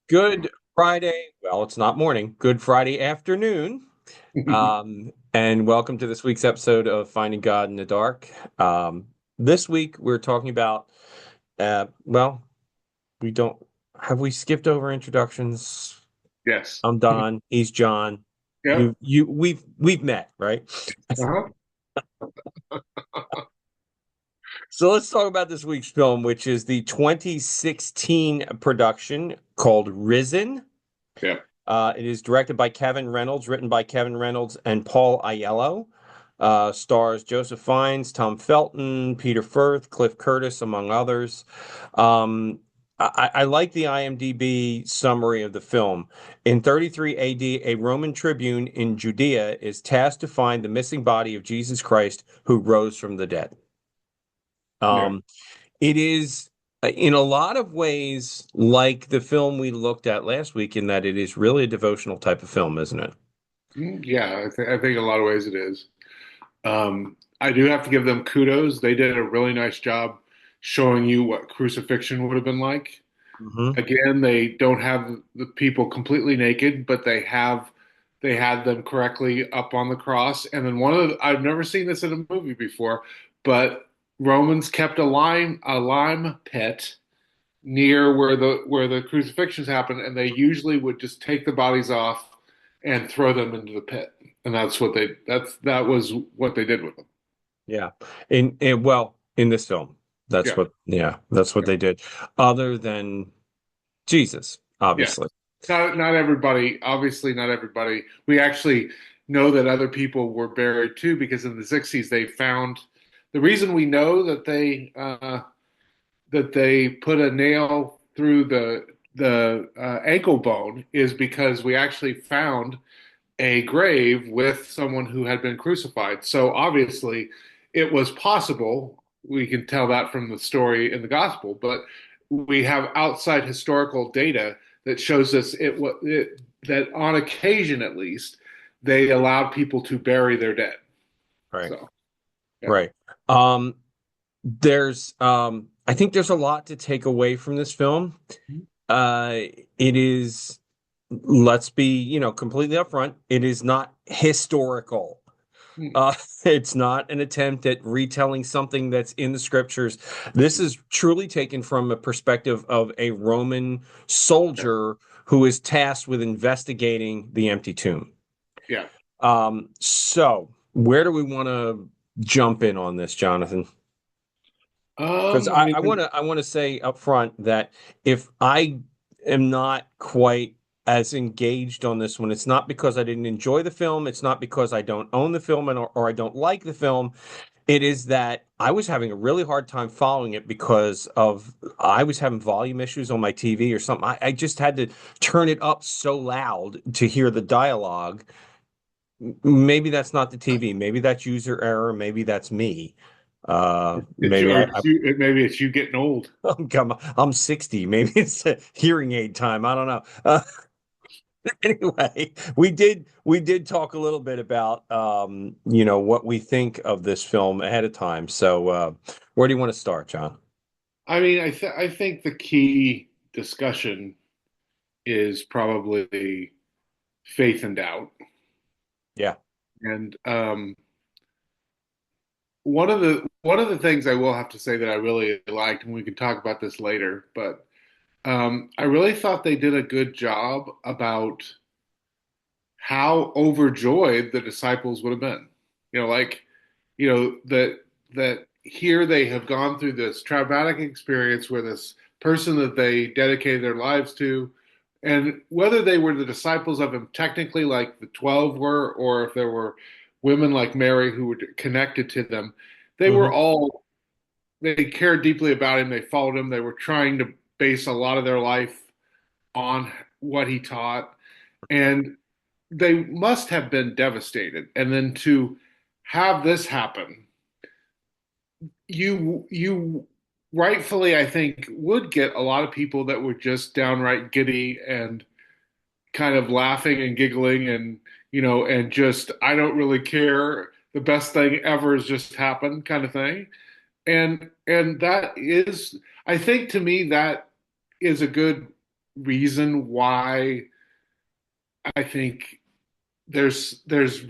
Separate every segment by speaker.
Speaker 1: Good Friday. Well, it's not morning. Good Friday afternoon. And welcome to this week's episode of Finding God in the Dark. This week we're talking about, well, we don't, have we skipped over introductions?
Speaker 2: Yes.
Speaker 1: I'm Don. He's John.
Speaker 2: Yep.
Speaker 1: We've met, right?
Speaker 2: Uh-huh.
Speaker 1: So let's talk about this week's film, which is the 2016 production called Risen.
Speaker 2: Yep.
Speaker 1: It is directed by Kevin Reynolds, written by Kevin Reynolds and Paul Aiello. Stars Joseph Fiennes, Tom Felton, Peter Firth, Cliff Curtis, among others. I like the IMDb summary of the film. In 33 AD, a Roman tribune in Judea is tasked to find the missing body of Jesus Christ who rose from the dead.
Speaker 2: Yeah.
Speaker 1: Um, it is in a lot of ways like the film we looked at last week in that it is really a devotional type of film, isn't it?
Speaker 2: Yeah, I think in a lot of ways it is. I do have to give them kudos. They did a really nice job showing you what crucifixion would have been like.
Speaker 1: Hmm.
Speaker 2: Again, they don't have the people completely naked, but they had them correctly up on the cross. And then I've never seen this in a movie before, but Romans kept a lime pit near where the crucifixions happened, and they usually would just take the bodies off and throw them into the pit. And that was what they did with them.
Speaker 1: Yeah. In this film,
Speaker 2: Yeah,
Speaker 1: that's what
Speaker 2: yeah,
Speaker 1: they did. Other than Jesus,
Speaker 2: yeah.
Speaker 1: obviously.
Speaker 2: Not everybody, obviously not everybody. We actually know that other people were buried too, because in the 60s they found the reason we know that they put a nail through the ankle bone is because we actually found a grave with someone who had been crucified. So obviously, it was possible. We can tell that from the story in the gospel, but we have outside historical data that shows us that on occasion, at least, they allowed people to bury their dead.
Speaker 1: Right.
Speaker 2: So yeah.
Speaker 1: Right. Um, I think there's a lot to take away from this film. Uh, it is, let's be, completely upfront. It is not historical.
Speaker 2: Hmm.
Speaker 1: Uh, it's not an attempt at retelling something that's in the scriptures. This is truly taken from a perspective of a Roman
Speaker 2: Yeah.
Speaker 1: soldier who is tasked with investigating the empty tomb.
Speaker 2: Yeah.
Speaker 1: So where do we want to jump in on this, Jonathan? Because
Speaker 2: I mean,
Speaker 1: I want to say up front that if I am not quite as engaged on this one, it's not because I didn't enjoy the film. It's not because I don't own the film or I don't like the film. It is that I was having a really hard time following it because of I was having volume issues on my TV or something. I just had to turn it up so loud to hear the dialogue. Maybe that's not the TV. Maybe that's user error. Maybe that's me.
Speaker 2: it's
Speaker 1: Maybe I,
Speaker 2: maybe it's you getting old.
Speaker 1: I'm 60. Maybe it's a hearing aid time. I don't know. Anyway, we did talk a little bit about what we think of this film ahead of time. So where do you want to start, John?
Speaker 2: I mean, I think the key discussion is probably faith and doubt.
Speaker 1: Yeah.
Speaker 2: And one of the things I will have to say that I really liked, and we can talk about this later, but I really thought they did a good job about how overjoyed the disciples would have been. Like, that here they have gone through this traumatic experience where this person that they dedicated their lives to, and whether they were the disciples of him technically, like the 12 were, or if there were women like Mary who were connected to them, they were
Speaker 1: Hmm.
Speaker 2: all, they cared deeply about him. They followed him. They were trying to base a lot of their life on what he taught. And they must have been devastated. And then to have this happen, you rightfully, I think, would get a lot of people that were just downright giddy and kind of laughing and giggling and and just I don't really care. The best thing ever has just happened, kind of thing. And that is, I think, to me, that is a good. reason why I think there's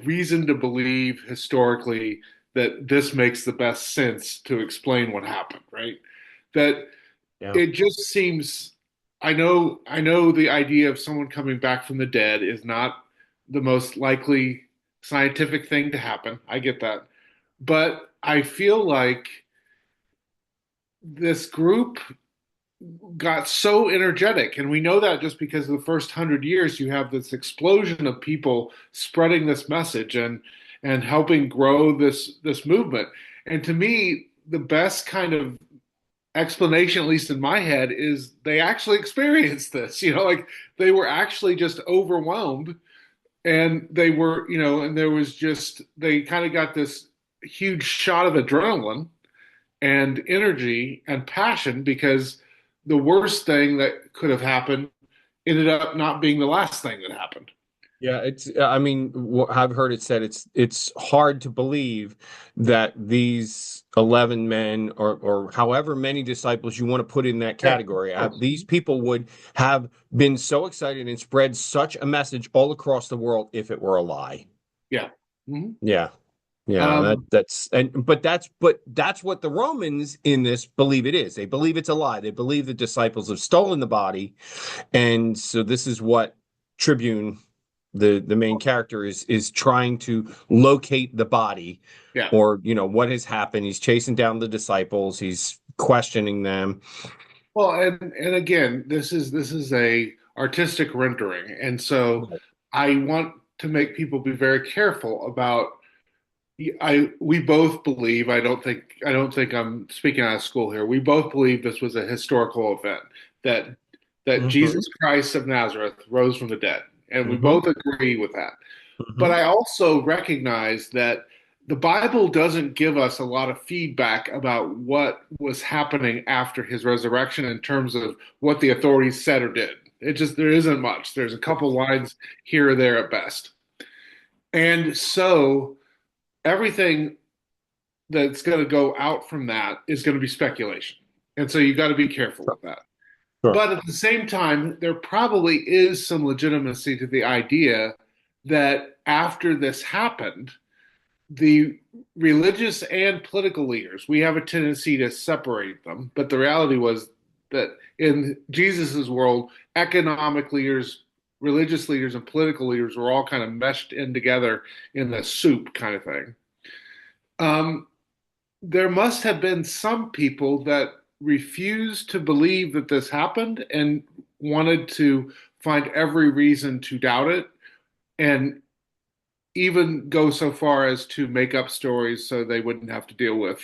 Speaker 2: reason to believe historically that this makes the best sense to explain what happened, right? That
Speaker 1: Yeah.
Speaker 2: it just seems I know the idea of someone coming back from the dead is not the most likely scientific thing to happen. I get that. But I feel like this group got so energetic, and we know that just because of the first 100 years, you have this explosion of people spreading this message and helping grow this movement. And to me, the best kind of explanation, at least in my head, is they actually experienced this. Like they were actually just overwhelmed, and they were, and there was just they kind of got this huge shot of adrenaline and energy and passion because the worst thing that could have happened ended up not being the last thing that happened.
Speaker 1: Yeah, I mean, I've heard it said it's hard to believe that these 11 men or however many disciples you want to put in that
Speaker 2: Yeah,
Speaker 1: category,
Speaker 2: of course.
Speaker 1: these people would have been so excited and spread such a message all across the world if it were a lie.
Speaker 2: Yeah. Mhm.
Speaker 1: Yeah. Yeah,
Speaker 2: Um,
Speaker 1: but that's what the Romans in this believe it is. They believe it's a lie. They believe the disciples have stolen the body, and so this is what Tribune, the main character, is trying to locate the body,
Speaker 2: yeah.
Speaker 1: or what has happened. He's chasing down the disciples. He's questioning them.
Speaker 2: Well, and again, this is a artistic rendering, and so
Speaker 1: Right.
Speaker 2: I want to make people be very careful about. We both believe. I don't think I'm speaking out of school here. We both believe this was a historical event that that
Speaker 1: Hmm.
Speaker 2: Jesus Christ of Nazareth rose from the dead, and we
Speaker 1: Hmm.
Speaker 2: both agree with that. But
Speaker 1: Hmm.
Speaker 2: I also recognize that the Bible doesn't give us a lot of feedback about what was happening after his resurrection in terms of what the authorities said or did. There isn't much. There's a couple lines here or there at best. And so everything that's going to go out from that is going to be speculation. And so you got to be careful
Speaker 1: Sure.
Speaker 2: with that.
Speaker 1: Sure.
Speaker 2: But at the same time, there probably is some legitimacy to the idea that after this happened, the religious and political leaders, we have a tendency to separate them. But the reality was that in Jesus's world, economic leaders, religious leaders, and political leaders were all kind of meshed in together in the soup kind of thing. Um, there must have been some people that refused to believe that this happened and wanted to find every reason to doubt it and even go so far as to make up stories so they wouldn't have to deal with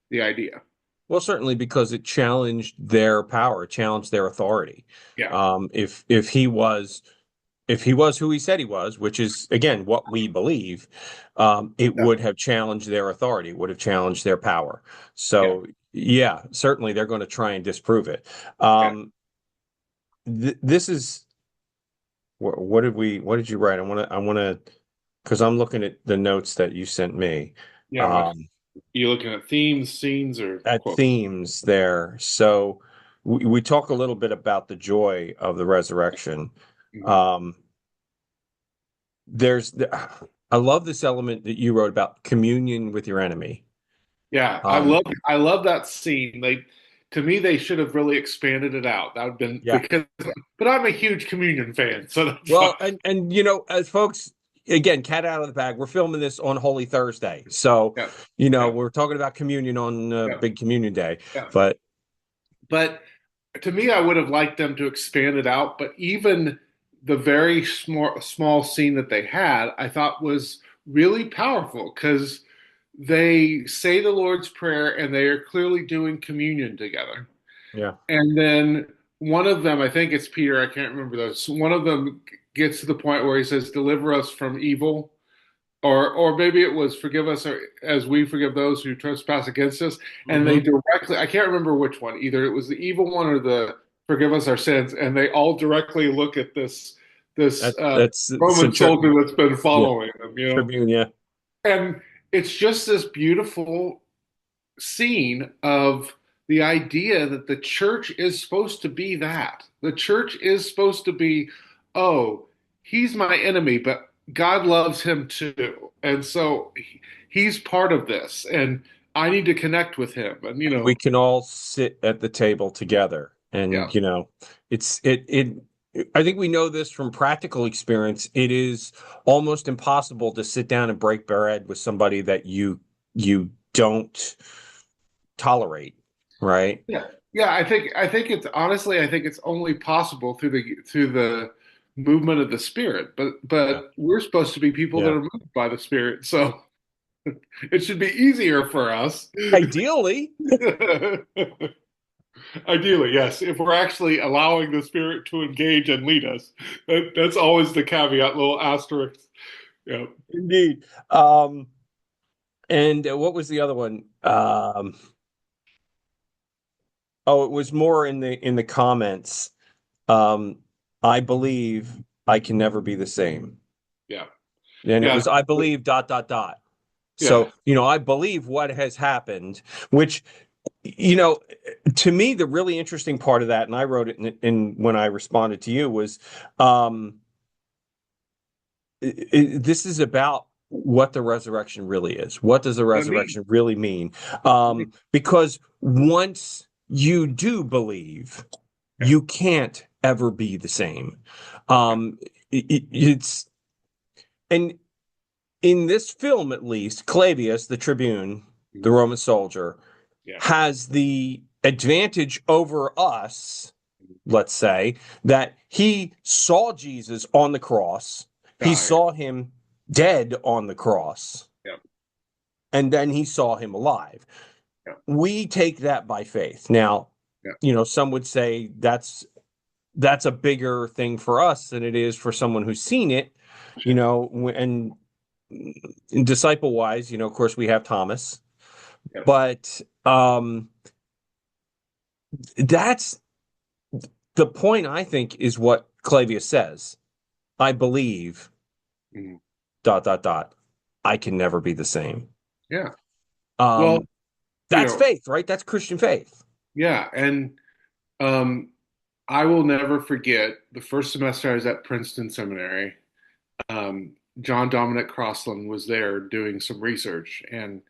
Speaker 2: the idea.
Speaker 1: Well, certainly because it challenged their power, challenged their authority.
Speaker 2: Yeah.
Speaker 1: If he was who he said he was, which is again what we believe, it
Speaker 2: Yeah.
Speaker 1: would have challenged their authority, would have challenged their power.
Speaker 2: Yeah.
Speaker 1: So yeah, certainly they're going to try and disprove it.
Speaker 2: Yeah.
Speaker 1: This is what did you write? I want to because I'm looking at the notes that you sent me.
Speaker 2: Yeah.
Speaker 1: Um,
Speaker 2: You looking at themes, scenes, or
Speaker 1: at
Speaker 2: quotes?
Speaker 1: themes there. So we talk a little bit about the joy of the resurrection.
Speaker 2: Mhm.
Speaker 1: Um, there's I love this element that you wrote about communion with your enemy.
Speaker 2: Yeah,
Speaker 1: Um,
Speaker 2: I love that scene. To me they should have really expanded it out. That would have been
Speaker 1: yeah.
Speaker 2: because but I'm a huge communion fan, so that's fine.
Speaker 1: Well, and as folks, again, cat out of the bag. We're filming this on Holy Thursday, so
Speaker 2: Yeah. Yeah.
Speaker 1: we're talking about communion on
Speaker 2: Yeah.
Speaker 1: Big Communion Day.
Speaker 2: Yeah.
Speaker 1: But
Speaker 2: But to me, I would have liked them to expand it out. But even the very small scene that they had, I thought was really powerful because they say the Lord's Prayer and they are clearly doing communion together.
Speaker 1: yeah,
Speaker 2: And then one of them, I think it's Peter, I can't remember those. One of them gets to the point where he says, "Deliver us from evil." Or maybe it was forgive us as we forgive those who trespass against us. And they
Speaker 1: hmm,
Speaker 2: directly, I can't remember which one, either it was the evil one or the forgive us our sins. And they all directly look at this
Speaker 1: that's
Speaker 2: Roman soldier
Speaker 1: Tribune.
Speaker 2: that's been
Speaker 1: Yeah,
Speaker 2: following them.
Speaker 1: Tribune. Yeah,
Speaker 2: And it's just this beautiful scene of the idea that the church is supposed to be that. The church is supposed to be, oh, he's my enemy, but God loves him too. And so he's part of this, and I need to connect with him. And,
Speaker 1: We can all sit at the table together.
Speaker 2: yeah,
Speaker 1: And, it's I think we know this from practical experience. It is almost impossible to sit down and break bread with somebody that you don't tolerate, right?
Speaker 2: yeah, yeah. I think it's honestly, I think it's only possible through the movement of the Spirit. But
Speaker 1: Yeah.
Speaker 2: we're supposed to be people that
Speaker 1: Yeah.
Speaker 2: are moved by the Spirit, so it should be easier for us.
Speaker 1: Ideally.
Speaker 2: Ideally, yes. If we're actually allowing the Spirit to engage and lead us, that's always the caveat, little asterisk. Yeah.
Speaker 1: Indeed. And what was the other one? Oh, it was more in the comments. Um, I believe I can never be the same.
Speaker 2: Yeah.
Speaker 1: And it
Speaker 2: Yeah.
Speaker 1: was I believe dot dot dot.
Speaker 2: Yeah.
Speaker 1: So, I believe what has happened, which, you know, to me, the really interesting part of that, and I wrote it in when I responded to you, was um, this is about what the resurrection really is. What does the
Speaker 2: What I mean.
Speaker 1: resurrection really mean? Because once you do believe,
Speaker 2: Yeah.
Speaker 1: you can't ever be the same.
Speaker 2: Yeah.
Speaker 1: It's and in this film, at least, Clavius, the tribune, the
Speaker 2: Mhm.
Speaker 1: Roman soldier,
Speaker 2: Yeah.
Speaker 1: has the advantage over us, let's say, that he saw Jesus on the cross, he
Speaker 2: Die.
Speaker 1: saw him dead on the cross,
Speaker 2: Yeah.
Speaker 1: and then he saw him alive.
Speaker 2: Yeah.
Speaker 1: We take that by faith. Now,
Speaker 2: Yeah.
Speaker 1: some would say that's a bigger thing for us than it is for someone who's seen it,
Speaker 2: Sure.
Speaker 1: and disciple wise, of course we have Thomas,
Speaker 2: Yeah.
Speaker 1: but that's the point. I think is what Clavius says. I believe
Speaker 2: Mhm.
Speaker 1: dot dot dot. I can never be the same.
Speaker 2: Yeah. Well,
Speaker 1: Um,
Speaker 2: you
Speaker 1: that's
Speaker 2: know,
Speaker 1: faith, right? That's Christian faith.
Speaker 2: yeah. And um, I will never forget the first semester I was at Princeton Seminary. John Dominic Crosland was there doing some research, and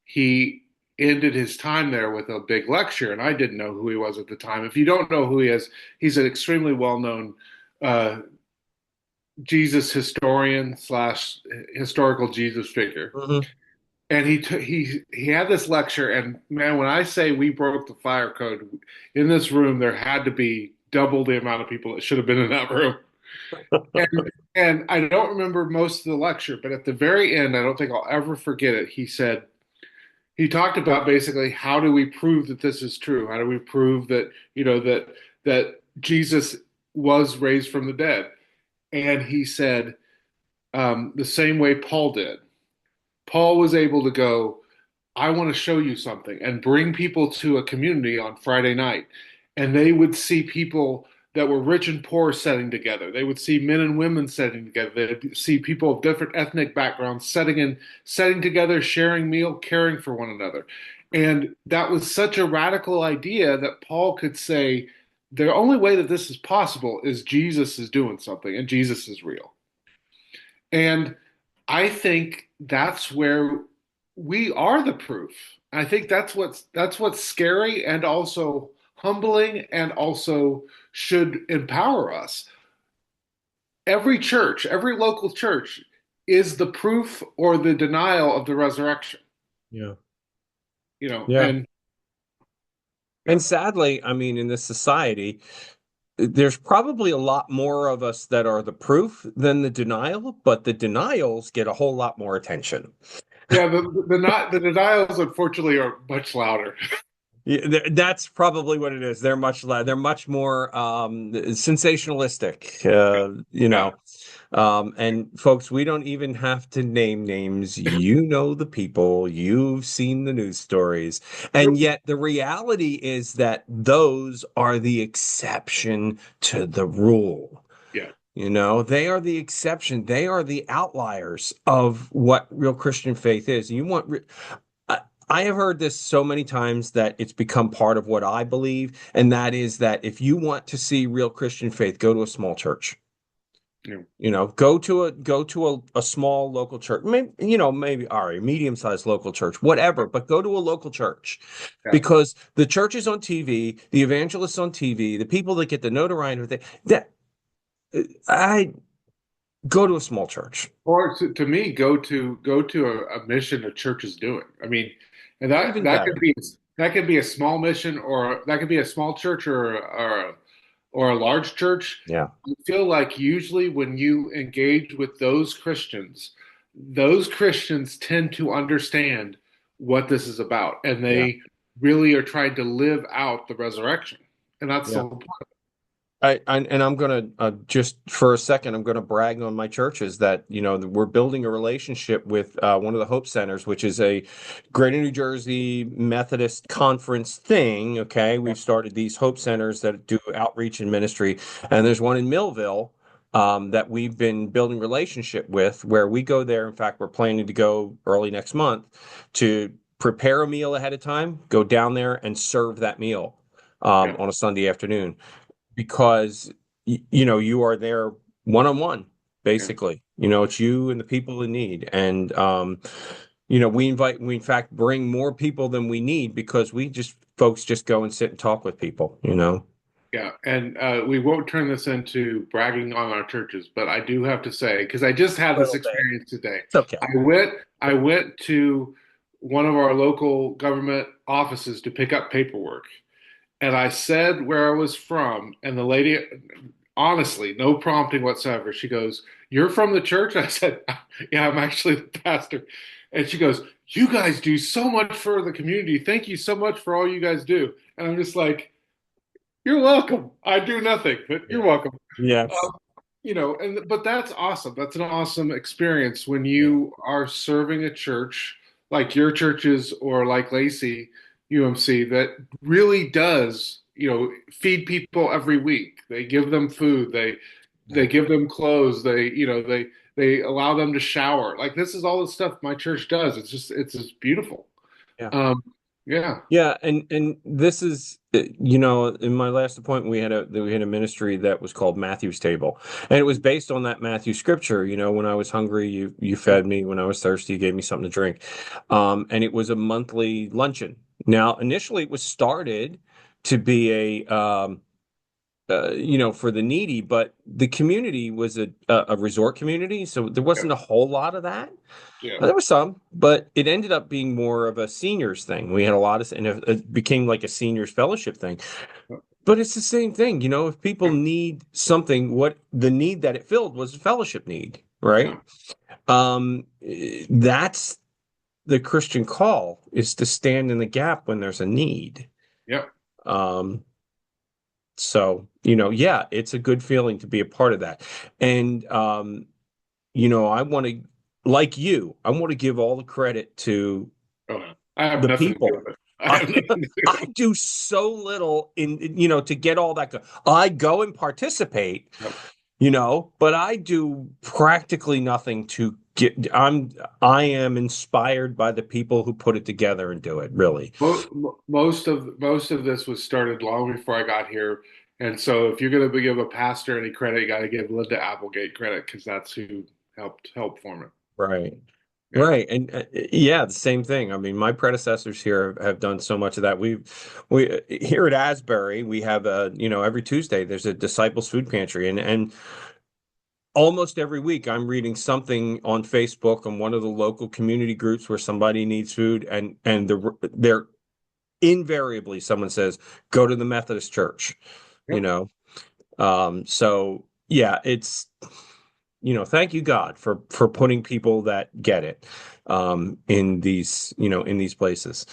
Speaker 2: he ended his time there with a big lecture. And I didn't know who he was at the time. If you don't know who he is, he's an extremely well-known uh, Jesus historian slash historical Jesus figure.
Speaker 1: Mhm.
Speaker 2: And he had this lecture, and man, when I say we broke the fire code in this room, there had to be double the amount of people that should have been in that room. And I don't remember most of the lecture, but at the very end, I don't think I'll ever forget it. He talked about basically how do we prove that this is true? How do we prove that that Jesus was raised from the dead? And he said the same way Paul did. Paul was able to go, I want to show you something, and bring people to a community on Friday night. And they would see people that were rich and poor setting together. They would see men and women setting together. They'd see people of different ethnic backgrounds setting together, sharing meal, caring for one another. And that was such a radical idea that Paul could say, the only way that this is possible is Jesus is doing something and Jesus is real. And I think that's where we are the proof. I think that's what's scary and also humbling and also should empower us. Every church, every local church is the proof or the denial of the resurrection,
Speaker 1: Yeah. Yeah.
Speaker 2: and yeah.
Speaker 1: And sadly, I mean, in this society, there's probably a lot more of us that are the proof than the denial, but the denials get a whole lot more attention.
Speaker 2: Yeah, the denials unfortunately are much louder.
Speaker 1: Yeah, that's probably what it is. They're they're much more sensationalistic,
Speaker 2: Yeah,
Speaker 1: and folks, we don't even have to name names. You know the people, you've seen the news stories, and yet the reality is that those are the exception to the rule.
Speaker 2: yeah,
Speaker 1: They are the exception. They are the outliers of what real Christian faith is. I have heard this so many times that it's become part of what I believe, and that is that if you want to see real Christian faith, go to a small church.
Speaker 2: You know,
Speaker 1: Go to a small local church. Maybe, maybe all right, medium-sized local church, whatever, but go to a local church
Speaker 2: yeah.
Speaker 1: because the church is on TV, the evangelists on TV, the people that get the notoriety that I go to a small church
Speaker 2: Or to me, go to a mission a church is doing. I mean, and that
Speaker 1: even
Speaker 2: that
Speaker 1: better.
Speaker 2: could be that could be a small mission, or that could be a small church, or a large church.
Speaker 1: Yeah.
Speaker 2: I feel like usually when you engage with those Christians tend to understand what this is about, and
Speaker 1: Yeah.
Speaker 2: they really are trying to live out the resurrection, and that's the
Speaker 1: Yeah.
Speaker 2: whole point.
Speaker 1: And I'm gonna just for a second, I'm gonna brag on my churches that we're building a relationship with one of the Hope Centers, which is a Greater New Jersey Methodist Conference thing. Okay,
Speaker 2: Yeah,
Speaker 1: we've started these Hope Centers that do outreach and ministry, and there's one in Millville that we've been building relationship with, where we go there. In fact, we're planning to go early next month to prepare a meal ahead of time, go down there and serve that meal
Speaker 2: yeah,
Speaker 1: on a Sunday afternoon because you are there one on one
Speaker 2: yeah.
Speaker 1: basically. It's you and the people in need, and we in fact bring more people than we need because folks just go and sit and talk with people.
Speaker 2: Yeah, and we won't turn this into bragging on our churches, but I do have to say, because I just had this
Speaker 1: Little bit.
Speaker 2: experience today.
Speaker 1: It's okay.
Speaker 2: I went to one of our local government offices to pick up paperwork, and I said where I was from, and the lady, honestly, no prompting whatsoever, she goes, "You're from the church?" I said, "Yeah, I'm actually the pastor." And she goes, "You guys do so much for the community. Thank you so much for all you guys do." And I'm just like, "You're welcome. I do nothing, but
Speaker 1: Yeah.
Speaker 2: you're welcome."
Speaker 1: Yes.
Speaker 2: And but that's awesome. That's an awesome experience when
Speaker 1: Yeah.
Speaker 2: you are serving a church like your churches or like Lacey UMC that really does, feed people every week. They give them food. They
Speaker 1: Yeah.
Speaker 2: give them clothes. They allow them to shower. Like this is all the stuff my church does. It's just beautiful.
Speaker 1: Yeah.
Speaker 2: Um, yeah,
Speaker 1: Yeah, and this is in my last appointment we had a ministry that was called Matthew's Table, and it was based on that Matthew scripture. When I was hungry, you
Speaker 2: yeah,
Speaker 1: fed me. When I was thirsty, you gave me something to drink. And it was a monthly luncheon. Now, initially, it was started to be for the needy, but the community was a resort community, so there
Speaker 2: yeah,
Speaker 1: wasn't a whole lot of that.
Speaker 2: yeah.
Speaker 1: There was some, but it ended up being more of a seniors thing. We had a lot of, and it became like a seniors fellowship thing. But it's the same thing, if people
Speaker 2: Yeah.
Speaker 1: need something, what the need that it filled was a fellowship need, right?
Speaker 2: Yeah.
Speaker 1: That's the Christian call is to stand in the gap when there's a need.
Speaker 2: Yeah.
Speaker 1: Um, so, yeah, it's a good feeling to be a part of that. And I want to, like I want to give all the credit to
Speaker 2: Oh, no. I have
Speaker 1: the
Speaker 2: nothing to do
Speaker 1: people.
Speaker 2: with it. I
Speaker 1: I,
Speaker 2: have nothing to do with
Speaker 1: I do so little to get all that. I go and participate,
Speaker 2: it.
Speaker 1: but I do practically nothing to get. I am inspired by the people who put it together and do it, really.
Speaker 2: Most of this was started long before I got here, and so if you're going to give a pastor any credit, you got to give Linda Applegate credit because that's who helped form it.
Speaker 1: Right.
Speaker 2: Yeah,
Speaker 1: Right. And yeah, the same thing. I mean, my predecessors here have done so much of that. We here at Asbury, we have every Tuesday there's a disciples food pantry and almost every week I'm reading something on Facebook on one of the local community groups where somebody needs food and they're invariably someone says go to the Methodist church, you
Speaker 2: yep.
Speaker 1: know. So yeah, it's thank you God for putting people that get it in these places.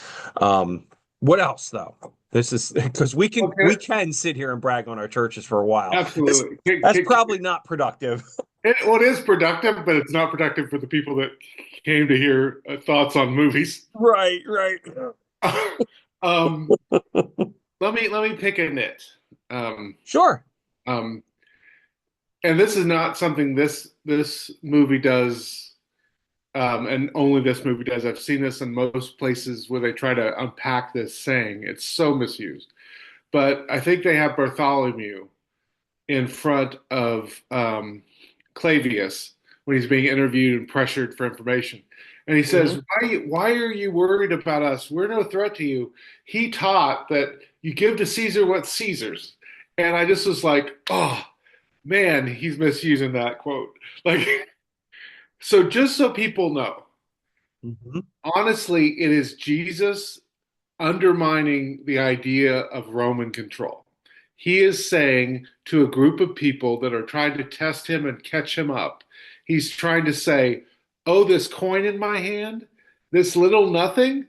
Speaker 1: What else though? This is because we can
Speaker 2: Okay,
Speaker 1: we can sit here and brag on our churches for a while.
Speaker 2: absolutely.
Speaker 1: That's probably not productive.
Speaker 2: It is productive, but it's not productive for the people that came to hear thoughts on movies.
Speaker 1: Right, right.
Speaker 2: um, let me pick a nit. Um,
Speaker 1: Sure.
Speaker 2: um, and this is not something this movie does and only this movie does. I've seen this in most places where they try to unpack this saying. It's so misused. But I think they have Bartholomew in front of Clavius when he's being interviewed and pressured for information. And he says,
Speaker 1: Hmm.
Speaker 2: why are you worried about us? We're no threat to you. He taught that you give to Caesar what's Caesar's. And I just was like, oh, man, he's misusing that quote. Like, so just so people know,
Speaker 1: Hmm.
Speaker 2: honestly, it is Jesus undermining the idea of Roman control. He is saying to a group of people that are trying to test him and catch him up, he's trying to say, oh, this coin in my hand, this little nothing,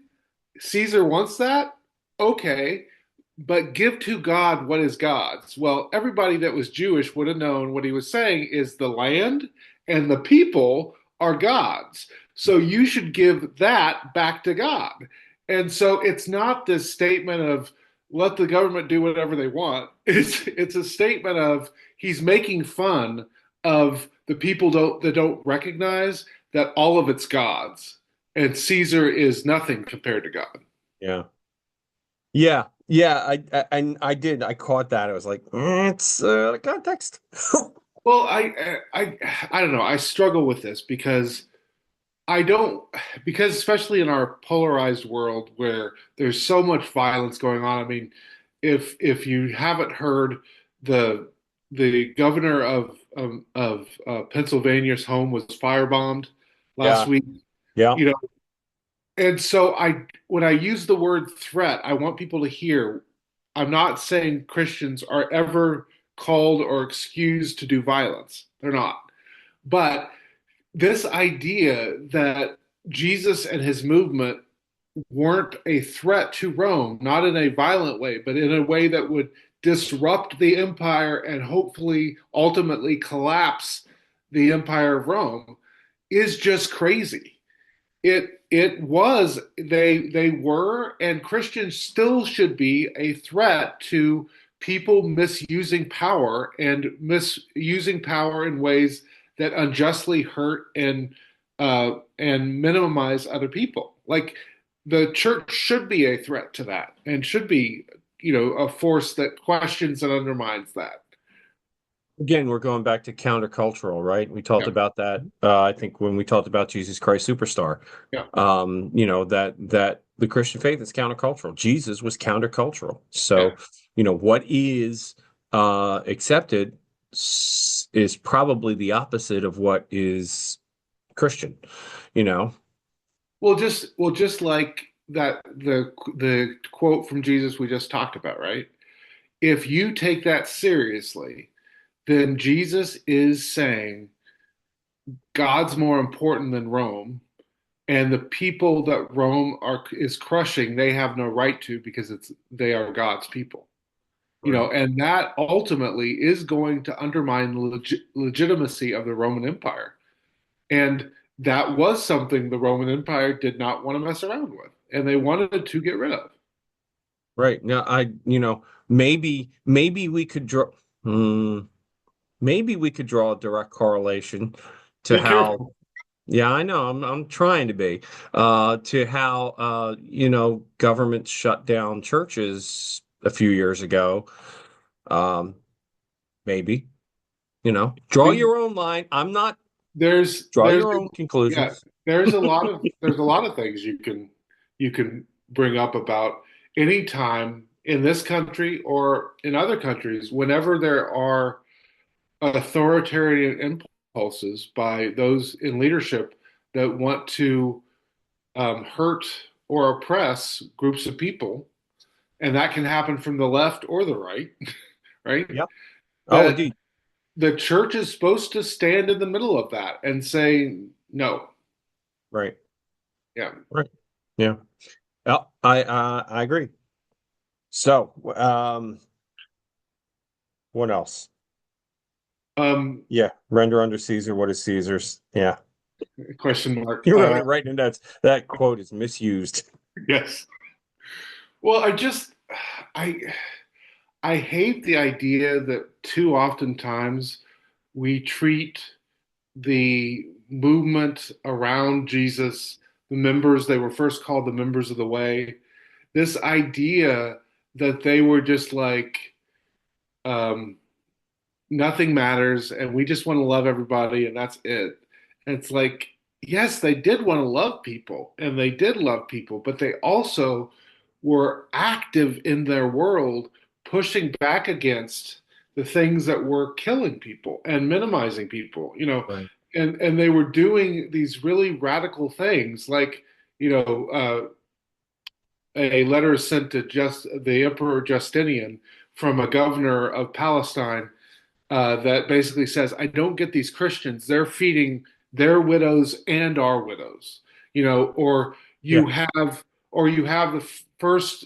Speaker 2: Caesar wants that? Okay, but give to God what is God's. Well, everybody that was Jewish would have known what he was saying is the land and the people are God's. So you should give that back to God. And so it's not this statement of let the government do whatever they want. It's a statement of he's making fun of the people that don't recognize that all of it's God's and Caesar is nothing compared to God.
Speaker 1: Yeah. Yeah. Yeah. I did. I caught that. I was like, it's the context.
Speaker 2: Well, I don't know. I struggle with this because I don't because especially in our polarized world where there's so much violence going on. I mean, if you haven't heard the the governor of Pennsylvania's home was firebombed last
Speaker 1: Yeah.
Speaker 2: week,
Speaker 1: Yeah.
Speaker 2: you know, and so I when I use the word threat, I want people to hear I'm not saying Christians are ever called or excused to do violence. They're not. But this idea that Jesus and his movement weren't a threat to Rome, not in a violent way, but in a way that would disrupt the empire and hopefully ultimately collapse the empire of Rome, is just crazy. It was they were and Christians still should be a threat to people misusing power and misusing power in ways that unjustly hurt and minimize other people. Like the church should be a threat to that and should be a force that questions and undermines that.
Speaker 1: Again, we're going back to countercultural, right? We talked
Speaker 2: Yeah,
Speaker 1: about that, I think when we talked about Jesus Christ Superstar.
Speaker 2: yeah.
Speaker 1: That the Christian faith is countercultural. Jesus was countercultural.
Speaker 2: Yeah.
Speaker 1: So, what is accepted is probably the opposite of what is Christian, you know?
Speaker 2: Well, just like that the quote from Jesus we just talked about, right? If you take that seriously, then Jesus is saying God's more important than Rome, and the people that Rome is crushing, they have no right to because they are God's people.
Speaker 1: Right.
Speaker 2: And that ultimately is going to undermine the legitimacy of the Roman Empire. And that was something the Roman Empire did not want to mess around with, and they wanted to get rid of.
Speaker 1: Right. Now, maybe we could draw, hmm, maybe we could draw a direct correlation to
Speaker 2: Be
Speaker 1: how,
Speaker 2: careful.
Speaker 1: yeah, I know, I'm trying to be, to how, government shut down churches a few years ago. Um, maybe,
Speaker 2: I
Speaker 1: draw
Speaker 2: mean,
Speaker 1: your own line. I'm not,
Speaker 2: there's
Speaker 1: draw
Speaker 2: there's
Speaker 1: your own
Speaker 2: yeah,
Speaker 1: conclusions.
Speaker 2: there's a lot of things you can bring up about any time in this country or in other countries whenever there are authoritarian impulses by those in leadership that want to hurt or oppress groups of people, and that can happen from the left or the right, right?
Speaker 1: Yep. Oh,
Speaker 2: That
Speaker 1: indeed.
Speaker 2: the church is supposed to stand in the middle of that and say no.
Speaker 1: Right.
Speaker 2: Yeah.
Speaker 1: Right. Yeah. Oh, I agree. So, what else?
Speaker 2: Um,
Speaker 1: Yeah, render under Caesar what is Caesar's. Yeah,
Speaker 2: question mark.
Speaker 1: you're really right in that quote is misused.
Speaker 2: Yes. Well, I I hate the idea that too oftentimes we treat the movement around Jesus, the members, they were first called the members of the way. This idea that they were just like, um, nothing matters and we just want to love everybody and that's it. And it's like, yes, they did want to love people and they did love people, but they also were active in their world, pushing back against the things that were killing people and minimizing people,
Speaker 1: Right.
Speaker 2: and they were doing these really radical things like, you know, a letter sent to just the Emperor Justinian from a governor of Palestine that basically says, I don't get these Christians. They're feeding their widows and our widows, or
Speaker 1: Yeah.
Speaker 2: you have, the first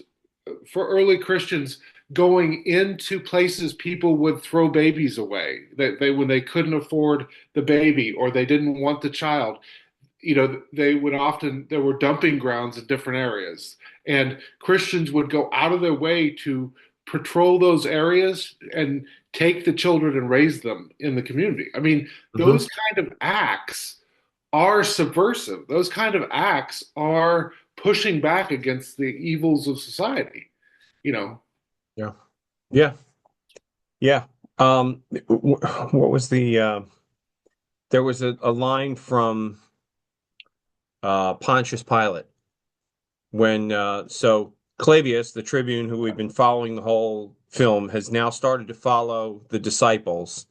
Speaker 2: for early Christians going into places people would throw babies away that they when they couldn't afford the baby or they didn't want the child. They would often, there were dumping grounds in different areas, and Christians would go out of their way to patrol those areas and take the children and raise them in the community. I mean,
Speaker 1: Hmm.
Speaker 2: those kind of acts are subversive. Those kind of acts are pushing back against the evils of society, you know.
Speaker 1: Yeah. Yeah. Yeah. What was there was a line from Pontius Pilate when so Clavius, the tribune who we've been following the whole film, has now started to follow the disciples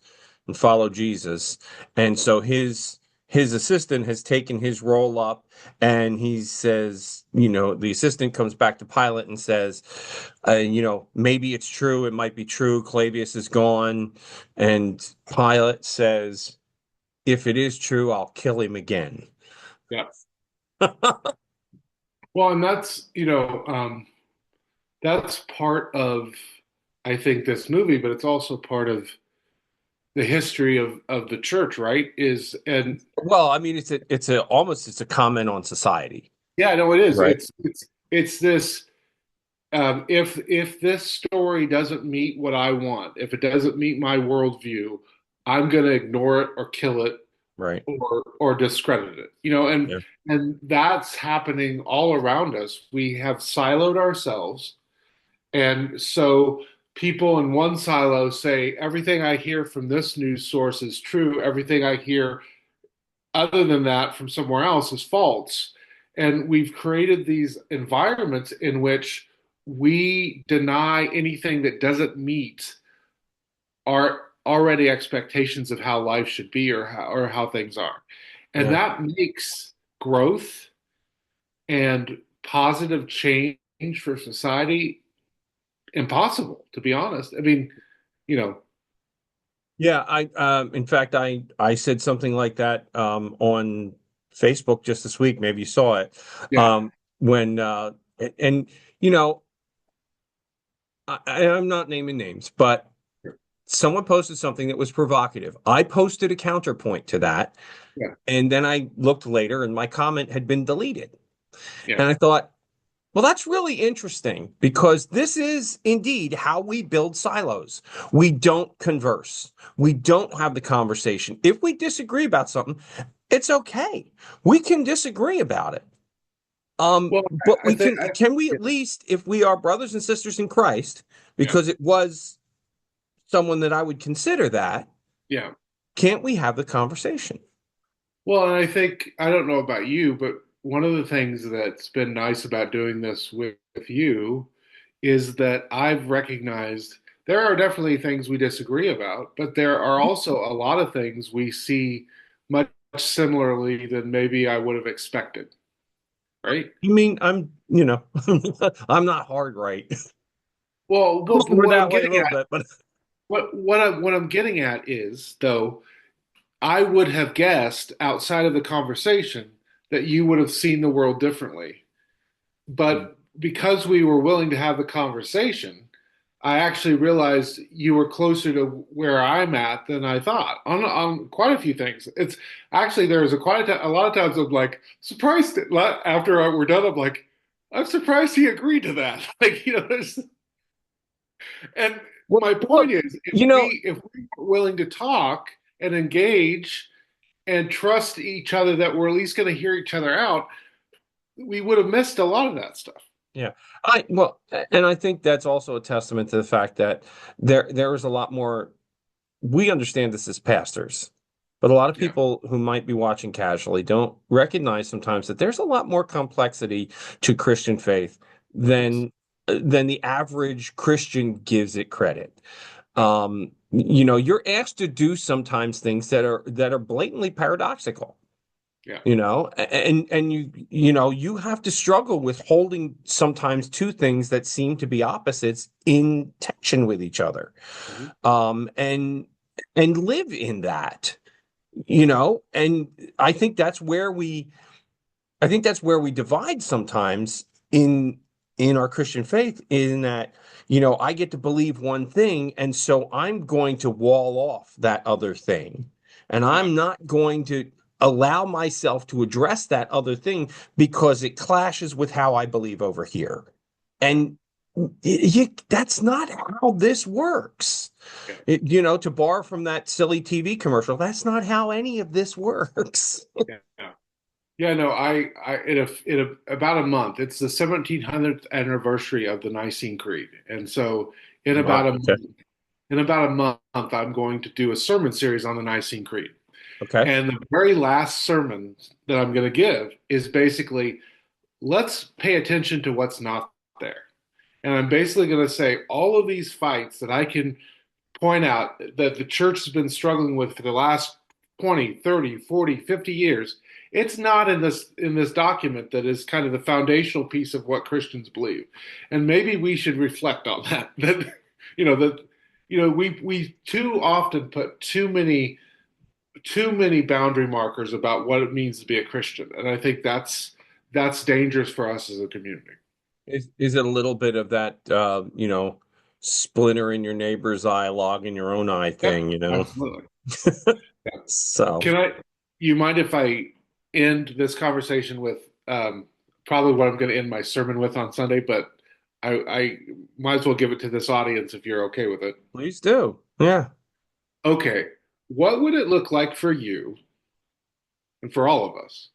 Speaker 1: and follow Jesus. And so his assistant has taken his role up and he says, the assistant comes back to Pilate and says, maybe it's true, it might be true, Clavius is gone. And Pilate says, if it is true, I'll kill him again.
Speaker 2: Yeah. Well, and that's part of, I think, this movie, but it's also part of the history of the church, right? Is and
Speaker 1: Well, I mean, it's a comment on society,
Speaker 2: Yeah, no, it is.
Speaker 1: right?
Speaker 2: It's this. If this story doesn't meet what I want, if it doesn't meet my worldview, I'm going to ignore it or kill it
Speaker 1: Right.
Speaker 2: or discredit it.
Speaker 1: Yeah.
Speaker 2: And that's happening all around us. We have siloed ourselves, and so people in one silo say everything I hear from this news source is true. Everything I hear other than that from somewhere else is false. And we've created these environments in which we deny anything that doesn't meet our already expectations of how life should be or how things are. And
Speaker 1: Yeah.
Speaker 2: that makes growth and positive change for society impossible, to be honest. I mean, you know,
Speaker 1: Yeah, in fact I said something like that on Facebook just this week. Maybe you saw it.
Speaker 2: yeah,
Speaker 1: When and you know, I'm not naming names, but someone posted something that was provocative. I posted a counterpoint to that,
Speaker 2: yeah,
Speaker 1: and then I looked later and my comment had been deleted.
Speaker 2: yeah.
Speaker 1: And I thought, well, that's really interesting because this is indeed how we build silos. We don't converse. We don't have the conversation. If we disagree about something, it's okay. We can disagree about it.
Speaker 2: Well,
Speaker 1: But
Speaker 2: I think,
Speaker 1: can we
Speaker 2: yeah,
Speaker 1: at least, if we are brothers and sisters in Christ,
Speaker 2: yeah,
Speaker 1: because it was someone that I would consider that,
Speaker 2: yeah.
Speaker 1: can't we have the conversation?
Speaker 2: Well, and I think, I don't know about you, but one of the things that's been nice about doing this with you is that I've recognized there are definitely things we disagree about, but there are also a lot of things we see much similarly than maybe I would have expected, right?
Speaker 1: You mean I'm not hard right.
Speaker 2: Well,
Speaker 1: We're
Speaker 2: what I'm
Speaker 1: that way a
Speaker 2: getting
Speaker 1: little
Speaker 2: at,
Speaker 1: bit, but
Speaker 2: what I'm getting at is, though, I would have guessed outside of the conversation that you would have seen the world differently. But because we were willing to have the conversation, I actually realized you were closer to where I'm at than I thought on quite a few things. It's actually, there's a lot of times I'm like surprised after we're done. I'm like, I'm surprised he agreed to that. Like, and
Speaker 1: well,
Speaker 2: my
Speaker 1: well,
Speaker 2: point is, if
Speaker 1: you know,
Speaker 2: we if we were willing to talk and engage, and trust each other that we're at least going to hear each other out, we would have missed a lot of that stuff.
Speaker 1: Yeah. And I think that's also a testament to the fact that there is a lot more. We understand this as pastors, but a lot of
Speaker 2: Yeah.
Speaker 1: people who might be watching casually don't recognize sometimes that there's a lot more complexity to Christian faith
Speaker 2: Yes.
Speaker 1: than the average Christian gives it credit.
Speaker 2: Yeah.
Speaker 1: You're asked to do sometimes things that are blatantly paradoxical.
Speaker 2: Yeah.
Speaker 1: And you have to struggle with holding sometimes two things that seem to be opposites in tension with each other,
Speaker 2: Mhm.
Speaker 1: um and and live in that, and I think that's where we I think that's where we divide sometimes in our Christian faith, in that, I get to believe one thing, and so I'm going to wall off that other thing. And
Speaker 2: Yeah.
Speaker 1: I'm not going to allow myself to address that other thing because it clashes with how I believe over here.
Speaker 2: Yeah.
Speaker 1: And that's not how this works.
Speaker 2: Yeah.
Speaker 1: To borrow from that silly TV commercial, that's not how any of this works.
Speaker 2: Yeah. Yeah. Yeah, no, about a month. It's the 1700th anniversary of the Nicene Creed, and so in
Speaker 1: Wow.
Speaker 2: about a
Speaker 1: Okay.
Speaker 2: month, in about a month, I'm going to do a sermon series on the Nicene Creed.
Speaker 1: Okay.
Speaker 2: And the very last sermon that I'm going to give is basically, let's pay attention to what's not there. And I'm basically going to say all of these fights that I can point out that the church has been struggling with for the last 20, 30, 40, 50 years. It's not in this document that is kind of the foundational piece of what Christians believe. And maybe we should reflect on that. We too often put too many boundary markers about what it means to be a Christian. And I think that's dangerous for us as a community.
Speaker 1: Is it a little bit of that splinter in your neighbor's eye, log in your own eye
Speaker 2: Yeah,
Speaker 1: thing?
Speaker 2: absolutely. Yeah.
Speaker 1: So
Speaker 2: Can I, you mind if I end this conversation with probably what I'm going to end my sermon with on Sunday, but I might as well give it to this audience if you're okay with it.
Speaker 1: please do. Yeah.
Speaker 2: Okay. What would it look like for you and for all of us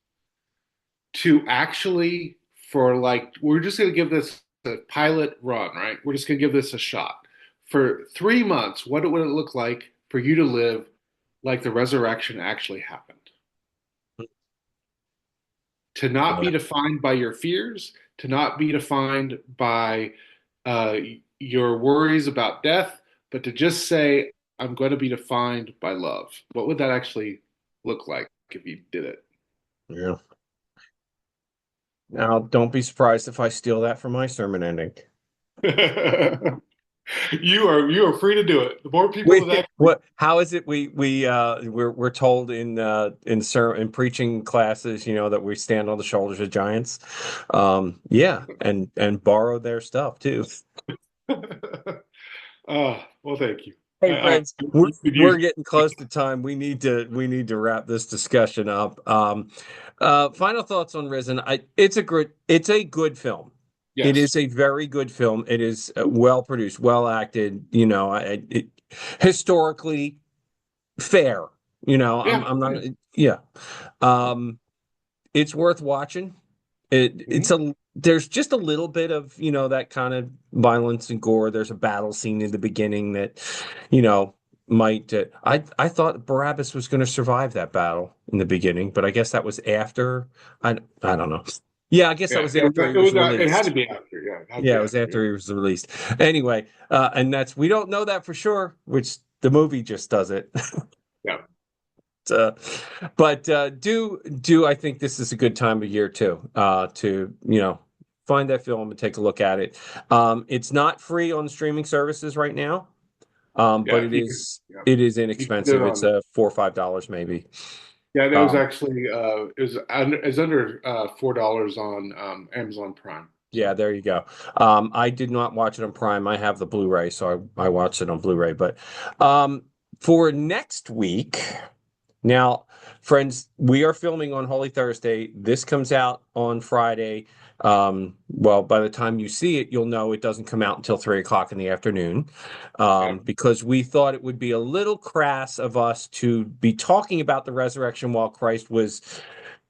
Speaker 2: to actually, for like, we're just going to give this a pilot run, right? We're just going to give this a shot. For 3 months, what would it look like for you to live like the resurrection actually happened? To not
Speaker 1: Yeah.
Speaker 2: be defined by your fears, to not be defined by uh, your worries about death, but to just say, I'm going to be defined by love. What would that actually look like if you did
Speaker 1: Yeah. Now, don't be surprised if I steal that for my sermon ending.
Speaker 2: it? You are free to do it. The more people that actually,
Speaker 1: What? How is it we're told in preaching classes, that we stand on the shoulders of giants. Yeah, and borrow their stuff too.
Speaker 2: well, thank you.
Speaker 1: Hey
Speaker 2: I
Speaker 1: friends, we're
Speaker 2: you could
Speaker 1: we're
Speaker 2: use.
Speaker 1: getting close to time. We need to wrap this discussion up. Final thoughts on Risen. It's a good film. It
Speaker 2: Yes.
Speaker 1: is a very good film. It is well produced, well acted. Historically fair. I'm
Speaker 2: Yeah.
Speaker 1: I'm not. Yeah. Um, it's worth watching. It
Speaker 2: Mhm.
Speaker 1: it's a There's just a little bit of, that kind of violence and gore. There's a battle scene in the beginning that, you know, might I thought Barabbas was going to survive that battle in the beginning, but I guess that was after. I don't know. Yeah, I guess that
Speaker 2: Yeah.
Speaker 1: was
Speaker 2: Yeah.
Speaker 1: after he
Speaker 2: It
Speaker 1: was
Speaker 2: was. It had to
Speaker 1: released.
Speaker 2: be after. Yeah. It had to
Speaker 1: Yeah,
Speaker 2: be
Speaker 1: it was
Speaker 2: after. Yeah.
Speaker 1: after he was released. Anyway, and we don't know that for sure, which the movie just does it.
Speaker 2: Yeah.
Speaker 1: uh, but do I think this is a good time of year too, to find that film and take a look at it. It's not free on streaming services right now, but
Speaker 2: Yeah.
Speaker 1: it
Speaker 2: You can.
Speaker 1: is
Speaker 2: Yeah.
Speaker 1: it is
Speaker 2: You can do it
Speaker 1: inexpensive. It's
Speaker 2: on.
Speaker 1: $4 or $5 maybe.
Speaker 2: Yeah, that was
Speaker 1: Um,
Speaker 2: actually it was under $4 on Amazon Prime.
Speaker 1: yeah,
Speaker 2: So
Speaker 1: there you go. I did not watch it on Prime. I have the Blu-ray, so I watched it on Blu-ray. But um, for next week, now. friends, we are filming on Holy Thursday. This comes out on Friday. Well, by the time you see it, you'll know it doesn't come out until 3 o'clock in the afternoon,
Speaker 2: Yep.
Speaker 1: because we thought it would be a little crass of us to be talking about the resurrection while Christ was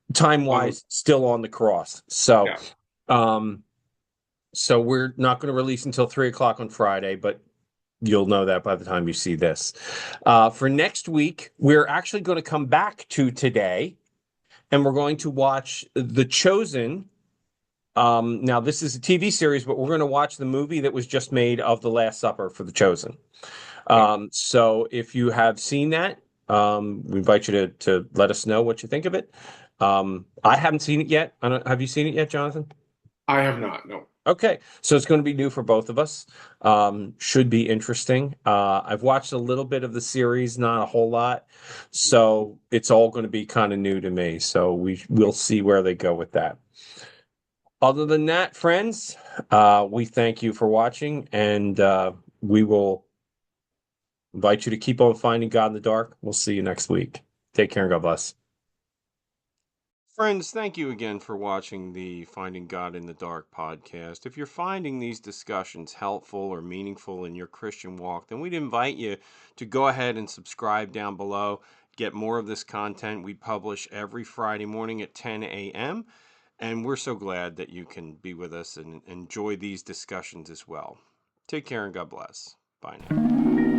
Speaker 2: On
Speaker 1: time-wise still on the cross. So,
Speaker 2: yeah.
Speaker 1: um, so we're not going to release until 3 o'clock on Friday, but you'll know that by the time you see this. For next week, we're actually going to come back to today and we're going to watch The Chosen. Now, this is a TV series, but we're going to watch the movie that was just made of The Last Supper for The Chosen.
Speaker 2: Okay.
Speaker 1: So if you have seen that, we invite you to let us know what you think of it. I haven't seen it yet. Have you seen it yet, Jonathan?
Speaker 2: I have not. No.
Speaker 1: Okay, so it's going to be new for both of us. Should be interesting. I've watched a little bit of the series, not a whole lot, so it's all going to be kind of new to me. So we'll see where they go with that. Other than that, friends, we thank you for watching, and we will invite you to keep on finding God in the dark. We'll see you next week. Take care and God bless. Friends, thank you again for watching the Finding God in the Dark podcast. If you're finding these discussions helpful or meaningful in your Christian walk, then we'd invite you to go ahead and subscribe down below. Get more of this content. We publish every Friday morning at 10 a.m. And we're so glad that you can be with us and enjoy these discussions as well. Take care and God bless. Bye now.